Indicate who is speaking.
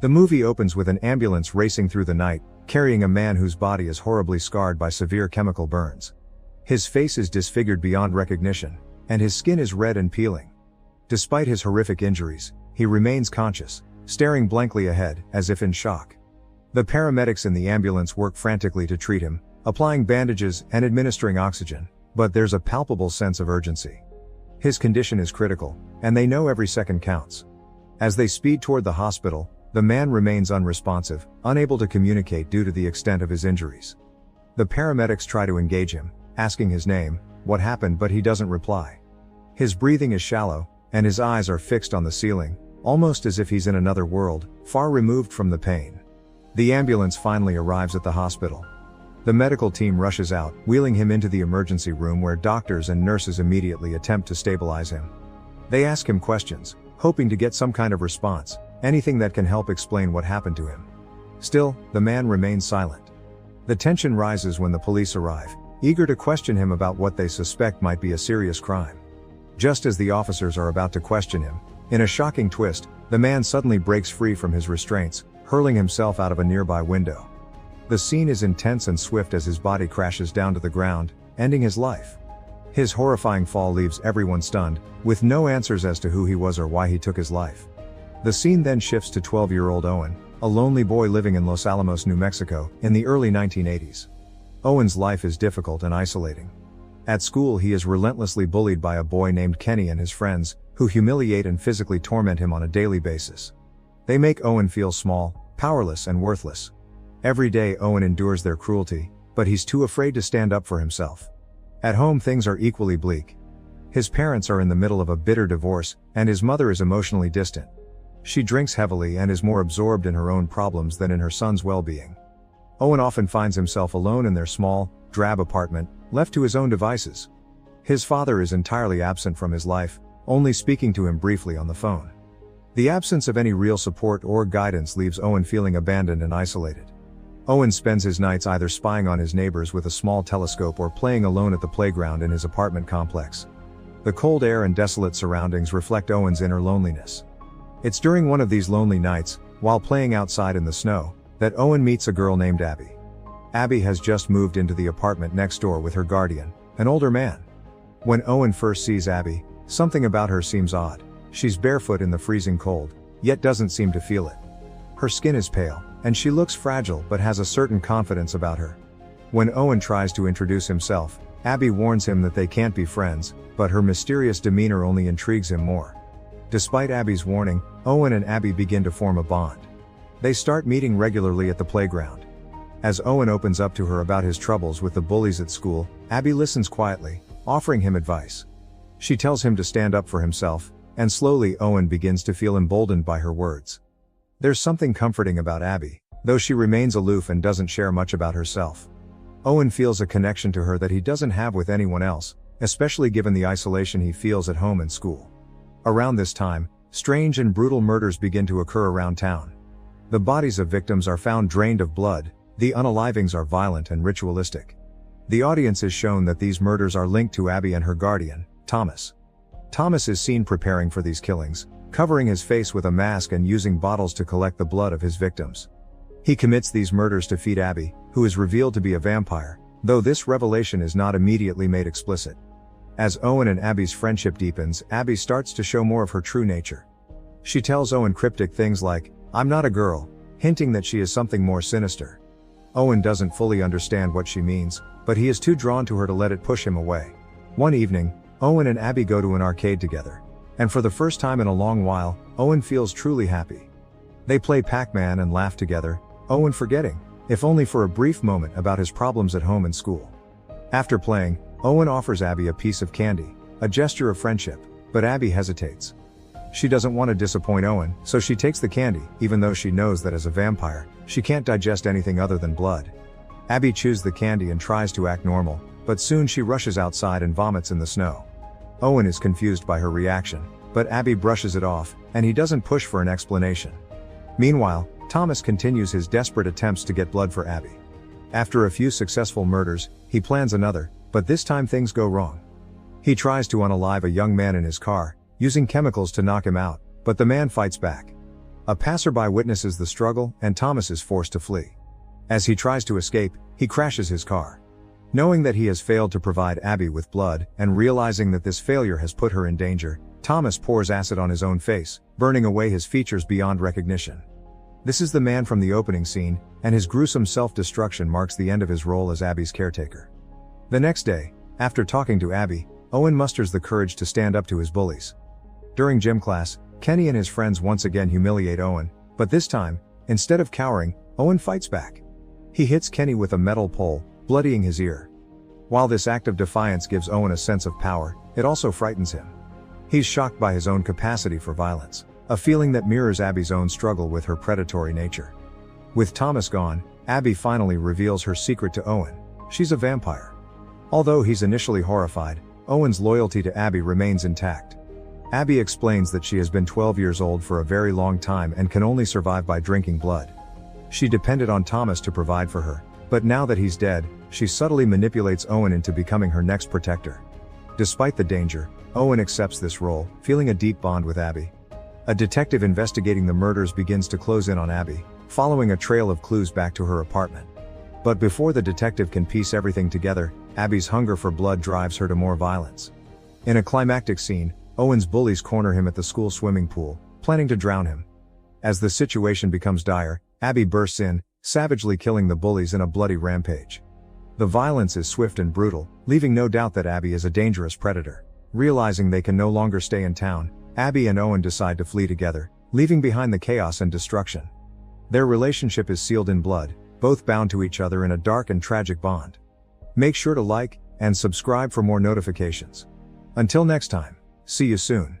Speaker 1: The movie opens with an ambulance racing through the night, carrying a man whose body is horribly scarred by severe chemical burns. His face is disfigured beyond recognition, and his skin is red and peeling. Despite his horrific injuries, he remains conscious, staring blankly ahead, as if in shock. The paramedics in the ambulance work frantically to treat him, applying bandages and administering oxygen, but there's a palpable sense of urgency. His condition is critical, and they know every second counts. As they speed toward the hospital, the man remains unresponsive, unable to communicate due to the extent of his injuries. The paramedics try to engage him, asking his name, what happened, but he doesn't reply. His breathing is shallow, and his eyes are fixed on the ceiling, almost as if he's in another world, far removed from the pain. The ambulance finally arrives at the hospital. The medical team rushes out, wheeling him into the emergency room where doctors and nurses immediately attempt to stabilize him. They ask him questions, hoping to get some kind of response, anything that can help explain what happened to him. Still, the man remains silent. The tension rises when the police arrive, eager to question him about what they suspect might be a serious crime. Just as the officers are about to question him, in a shocking twist, the man suddenly breaks free from his restraints, hurling himself out of a nearby window. The scene is intense and swift as his body crashes down to the ground, ending his life. His horrifying fall leaves everyone stunned, with no answers as to who he was or why he took his life. The scene then shifts to 12-year-old Owen, a lonely boy living in Los Alamos, New Mexico, in the early 1980s. Owen's life is difficult and isolating. At school he is relentlessly bullied by a boy named Kenny and his friends, who humiliate and physically torment him on a daily basis. They make Owen feel small, powerless and worthless. Every day Owen endures their cruelty, but he's too afraid to stand up for himself. At home things are equally bleak. His parents are in the middle of a bitter divorce, and his mother is emotionally distant. She drinks heavily and is more absorbed in her own problems than in her son's well-being. Owen often finds himself alone in their small, drab apartment, left to his own devices. His father is entirely absent from his life, only speaking to him briefly on the phone. The absence of any real support or guidance leaves Owen feeling abandoned and isolated. Owen spends his nights either spying on his neighbors with a small telescope or playing alone at the playground in his apartment complex. The cold air and desolate surroundings reflect Owen's inner loneliness. It's during one of these lonely nights, while playing outside in the snow, that Owen meets a girl named Abby. Abby has just moved into the apartment next door with her guardian, an older man. When Owen first sees Abby, something about her seems odd. She's barefoot in the freezing cold, yet doesn't seem to feel it. Her skin is pale, and she looks fragile but has a certain confidence about her. When Owen tries to introduce himself, Abby warns him that they can't be friends, but her mysterious demeanor only intrigues him more. Despite Abby's warning, Owen and Abby begin to form a bond. They start meeting regularly at the playground. As Owen opens up to her about his troubles with the bullies at school, Abby listens quietly, offering him advice. She tells him to stand up for himself, and slowly Owen begins to feel emboldened by her words. There's something comforting about Abby, though she remains aloof and doesn't share much about herself. Owen feels a connection to her that he doesn't have with anyone else, especially given the isolation he feels at home and school. Around this time, strange and brutal murders begin to occur around town. The bodies of victims are found drained of blood, the unalivings are violent and ritualistic. The audience is shown that these murders are linked to Abby and her guardian, Thomas. Thomas is seen preparing for these killings, covering his face with a mask and using bottles to collect the blood of his victims. He commits these murders to feed Abby, who is revealed to be a vampire, though this revelation is not immediately made explicit. As Owen and Abby's friendship deepens, Abby starts to show more of her true nature. She tells Owen cryptic things like, "I'm not a girl," hinting that she is something more sinister. Owen doesn't fully understand what she means, but he is too drawn to her to let it push him away. One evening, Owen and Abby go to an arcade together. And for the first time in a long while, Owen feels truly happy. They play Pac-Man and laugh together, Owen forgetting, if only for a brief moment, about his problems at home and school. After playing, Owen offers Abby a piece of candy, a gesture of friendship, but Abby hesitates. She doesn't want to disappoint Owen, so she takes the candy, even though she knows that as a vampire, she can't digest anything other than blood. Abby chews the candy and tries to act normal, but soon she rushes outside and vomits in the snow. Owen is confused by her reaction, but Abby brushes it off, and he doesn't push for an explanation. Meanwhile, Thomas continues his desperate attempts to get blood for Abby. After a few successful murders, he plans another, but this time things go wrong. He tries to unalive a young man in his car, using chemicals to knock him out, but the man fights back. A passerby witnesses the struggle, and Thomas is forced to flee. As he tries to escape, he crashes his car. Knowing that he has failed to provide Abby with blood, and realizing that this failure has put her in danger, Thomas pours acid on his own face, burning away his features beyond recognition. This is the man from the opening scene, and his gruesome self-destruction marks the end of his role as Abby's caretaker. The next day, after talking to Abby, Owen musters the courage to stand up to his bullies. During gym class, Kenny and his friends once again humiliate Owen, but this time, instead of cowering, Owen fights back. He hits Kenny with a metal pole, bloodying his ear. While this act of defiance gives Owen a sense of power, it also frightens him. He's shocked by his own capacity for violence, a feeling that mirrors Abby's own struggle with her predatory nature. With Thomas gone, Abby finally reveals her secret to Owen: she's a vampire. Although he's initially horrified, Owen's loyalty to Abby remains intact. Abby explains that she has been 12 years old for a very long time and can only survive by drinking blood. She depended on Thomas to provide for her, but now that he's dead, she subtly manipulates Owen into becoming her next protector. Despite the danger, Owen accepts this role, feeling a deep bond with Abby. A detective investigating the murders begins to close in on Abby, following a trail of clues back to her apartment. But before the detective can piece everything together, Abby's hunger for blood drives her to more violence. In a climactic scene, Owen's bullies corner him at the school swimming pool, planning to drown him. As the situation becomes dire, Abby bursts in, savagely killing the bullies in a bloody rampage. The violence is swift and brutal, leaving no doubt that Abby is a dangerous predator. Realizing they can no longer stay in town, Abby and Owen decide to flee together, leaving behind the chaos and destruction. Their relationship is sealed in blood, both bound to each other in a dark and tragic bond. Make sure to like and subscribe for more notifications. Until next time, see you soon.